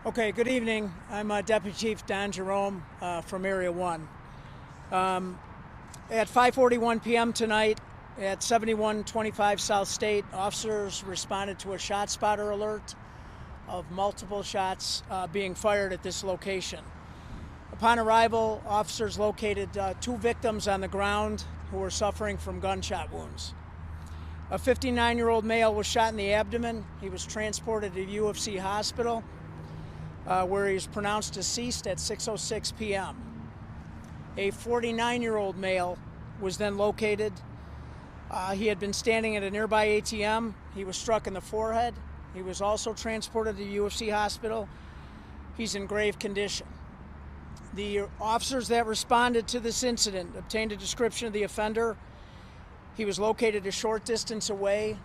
Okay, good evening. I'm Deputy Chief Don Jerome from Area 1. At 5:41 p.m. tonight at 7125 South State, officers responded to a shot spotter alert of multiple shots being fired at this location. Upon arrival, officers located two victims on the ground who were suffering from gunshot wounds. A 59-year-old male was shot in the abdomen. He was transported to UFC Hospital, where he was pronounced deceased at 6:06 p.m. A 49-year-old male was then located. He had been standing at a nearby ATM. He was struck in the forehead. He was also transported to UFC Hospital. He's in grave condition. The officers that responded to this incident obtained a description of the offender. He was located a short distance away,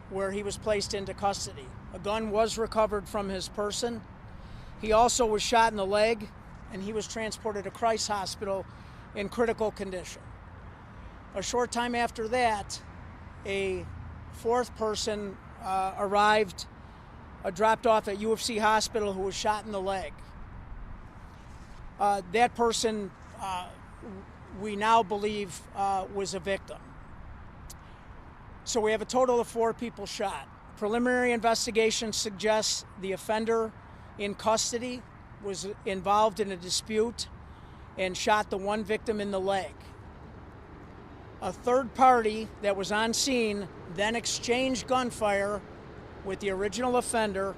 where he was placed into custody. A gun was recovered from his person. He also was shot in the leg, and he was transported to Christ Hospital in critical condition. A short time after that, a fourth person arrived, dropped off at UFC Hospital, who was shot in the leg. That person, we now believe, was a victim. So we have a total of 4 people shot. Preliminary investigation suggests the offender in custody was involved in a dispute and shot the one victim in the leg. A third party that was on scene then exchanged gunfire with the original offender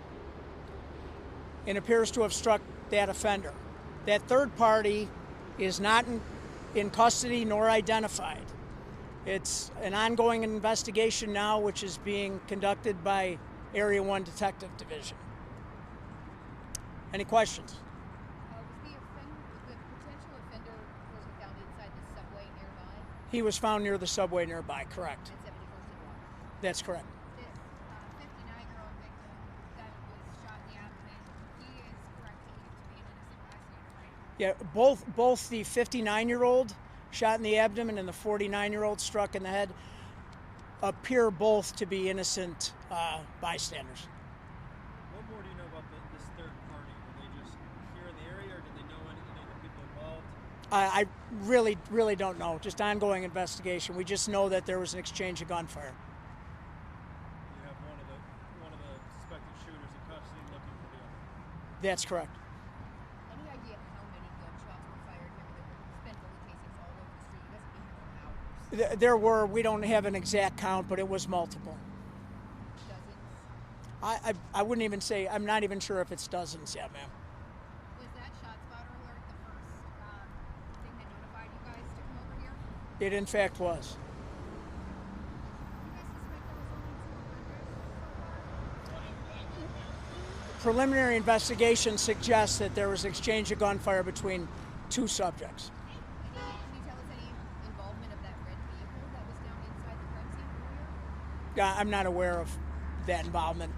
and appears to have struck that offender. That third party is not in custody nor identified. It's an ongoing investigation now, which is being conducted by Area 1 Detective Division. Any questions? Was the potential offender person found inside the subway nearby? He was found near the subway nearby, correct. At 71st and Walker. That's correct. This 59-year-old victim that was shot in the abdomen, he is correct to be an innocent bystander, right? Yeah, both the 59-year-old shot in the abdomen and the 49-year-old struck in the head appear both to be innocent bystanders. What more do you know about this third party? Were they just here in the area, or did they know any of the people involved? I really don't know. Just ongoing investigation. We just know that there was an exchange of gunfire. You have one of the suspected shooters in custody looking for the other. That's correct. Any idea how many gunshots were fired here? There were spent bullet casings all over the street. You guys have been here for hours. There were, we don't have an exact count, but it was multiple. Dozens. I wouldn't even say, I'm not even sure if it's dozens yet, ma'am. Was that shot spotter alert the first thing that notified you guys to come over here? It in fact was. You guys suspect there was only 2 offenders? Preliminary investigation suggests that there was exchange of gunfire between 2 subjects. Can you tell us any involvement of that red vehicle that was down inside the crime scene earlier? I'm not aware of that involvement.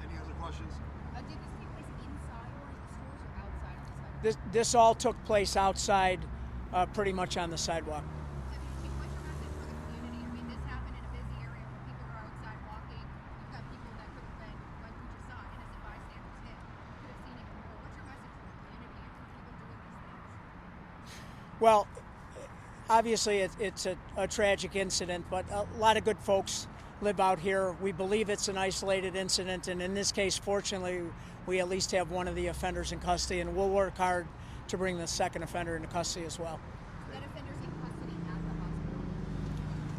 Any other questions? Did this take place inside one of the stores or outside on the sidewalk? This all took place outside, pretty much on the sidewalk. What's your message for the community? I mean, this happened in a busy area where people are outside walking. You've got people that could have been, like we just saw, innocent bystanders hit. Could have seen it before. What's your message for the community and for people doing these things? Well, obviously it's a tragic incident, but a lot of good folks live out here. We believe it's an isolated incident, and in this case, fortunately, we at least have one of the offenders in custody, and we'll work hard to bring the second offender into custody as well. So that offender's in custody at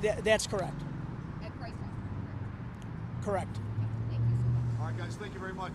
the hospital? That's correct. At Christ Hospital, correct? Correct. Okay, thank you so much. All right, guys, thank you very much.